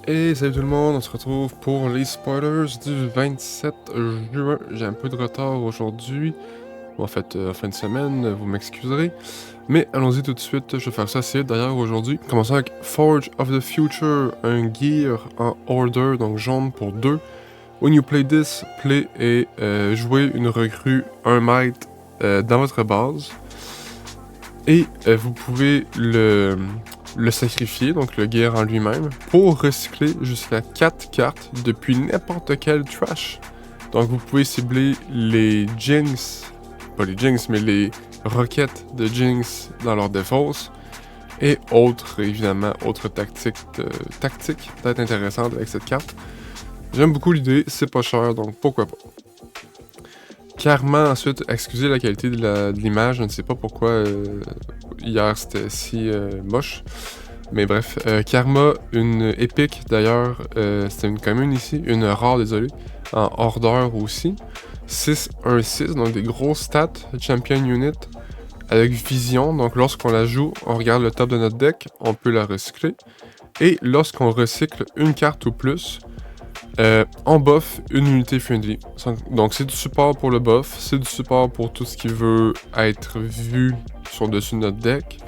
Et salut tout le monde, on se retrouve pour les spoilers du 27 juin. J'ai un peu de retard aujourd'hui, ou en fait en fin de semaine, vous m'excuserez. Mais allons-y tout de suite, je vais faire ça assez vite d'ailleurs aujourd'hui. Commençons avec Forge of the Future, un gear en order, donc jaune pour 2. When you play this, play et jouez une recrue 1 mètre dans votre base. Et vous pouvez le sacrifier, donc le gear en lui-même, pour recycler jusqu'à 4 cartes depuis n'importe quel trash. Donc vous pouvez cibler les Jinx, pas les Jinx, mais les roquettes de Jinx dans leur défausse, et autres, évidemment, autres tactiques peut-être intéressantes avec cette carte. J'aime beaucoup l'idée, c'est pas cher, donc pourquoi pas. Karma, ensuite, excusez la qualité de l'image, je ne sais pas pourquoi hier c'était si moche. Mais bref, Karma, une épique d'ailleurs, c'était une commune ici, une rare, désolé, en order aussi. 6-1-6, donc des grosses stats, champion unit, avec vision, donc lorsqu'on la joue, on regarde le top de notre deck, on peut la recycler. Et lorsqu'on recycle une carte ou plus, on buff une unité friendly. Donc c'est du support pour le buff, c'est du support pour tout ce qui veut être vu sur le dessus de notre deck.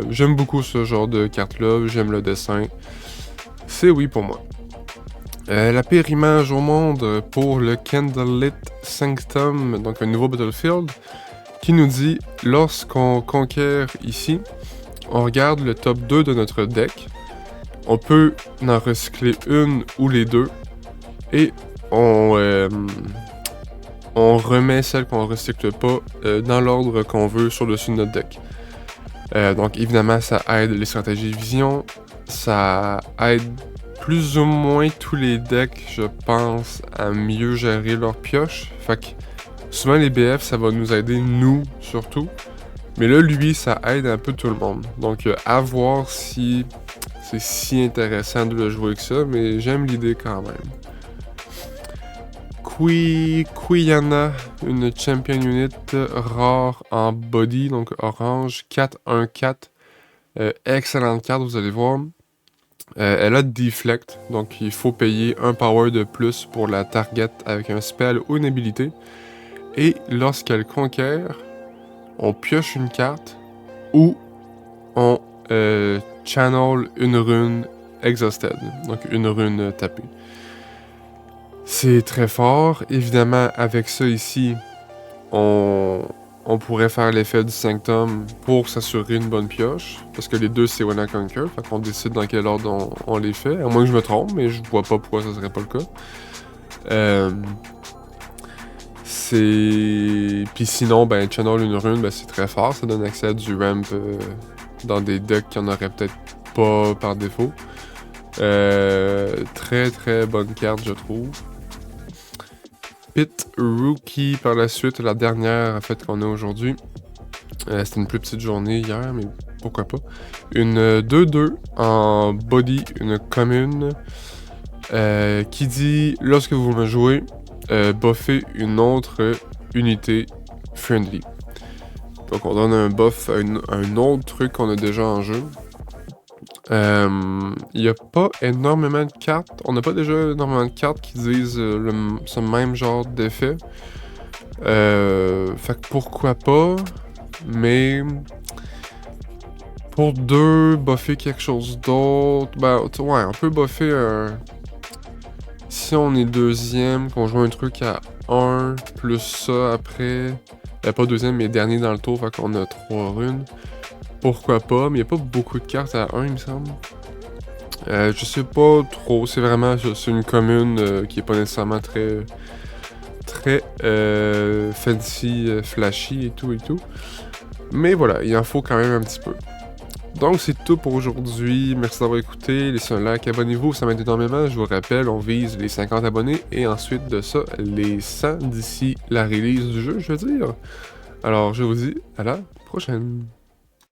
J'aime beaucoup ce genre de carte-là, j'aime le dessin. C'est oui pour moi. La pire image au monde pour le Candlelit Sanctum, donc un nouveau battlefield, qui nous dit lorsqu'on conquiert ici, on regarde le top 2 de notre deck. On peut en recycler une ou les deux. Et on remet celle qu'on recycle pas dans l'ordre qu'on veut sur le dessus de notre deck. Donc évidemment, ça aide les stratégies vision. Ça aide plus ou moins tous les decks, je pense, à mieux gérer leur pioche. Fait que souvent les BF, ça va nous aider, nous, surtout. Mais là, lui, ça aide un peu tout le monde. Donc à voir si c'est si intéressant de le jouer que ça, mais j'aime l'idée quand même. Quiyana, une champion unit rare en body, donc orange, 4-1-4. Excellente carte, vous allez voir. Elle a deflect, donc il faut payer un power de plus pour la target avec un spell ou une habilité. Et lorsqu'elle conquiert, on pioche une carte ou on channel une rune exhausted, donc une rune tapée. C'est très fort. Évidemment, avec ça ici, on pourrait faire l'effet du Sanctum pour s'assurer une bonne pioche, parce que les deux c'est Wanna Conquer, fait qu'on décide dans quel ordre on les fait, à moins que je me trompe, mais je vois pas pourquoi ça serait pas le cas. Puis sinon, ben channel une rune, ben c'est très fort, ça donne accès à du ramp dans des decks qui en auraient peut-être pas par défaut. Très très bonne carte, je trouve. Pit Rookie par la suite, la dernière en fait qu'on a aujourd'hui. C'était une plus petite journée hier, mais pourquoi pas. Une 2-2 en body, une commune, qui dit lorsque vous me jouez, buffez une autre unité friendly. Donc on donne un buff à un autre truc qu'on a déjà en jeu. Il n'y a pas énormément de cartes. On n'a pas déjà énormément de cartes qui disent ce même genre d'effet. Fait que pourquoi pas. Mais pour 2, buffer quelque chose d'autre. Ben ouais, on peut buffer un. Si on est deuxième, qu'on joue un truc à 1, plus ça après. Pas deuxième, mais dernier dans le tour, fait qu'on a 3 runes. Pourquoi pas, mais il n'y a pas beaucoup de cartes à 1, il me semble. Je sais pas trop, c'est une commune qui est pas nécessairement très fancy, flashy et tout. Mais voilà, il en faut quand même un petit peu. Donc c'est tout pour aujourd'hui, merci d'avoir écouté, laissez un like, abonnez-vous, ça m'aide énormément. Je vous rappelle, on vise les 50 abonnés et ensuite de ça, les 100 d'ici la release du jeu, je veux dire. Alors je vous dis à la prochaine.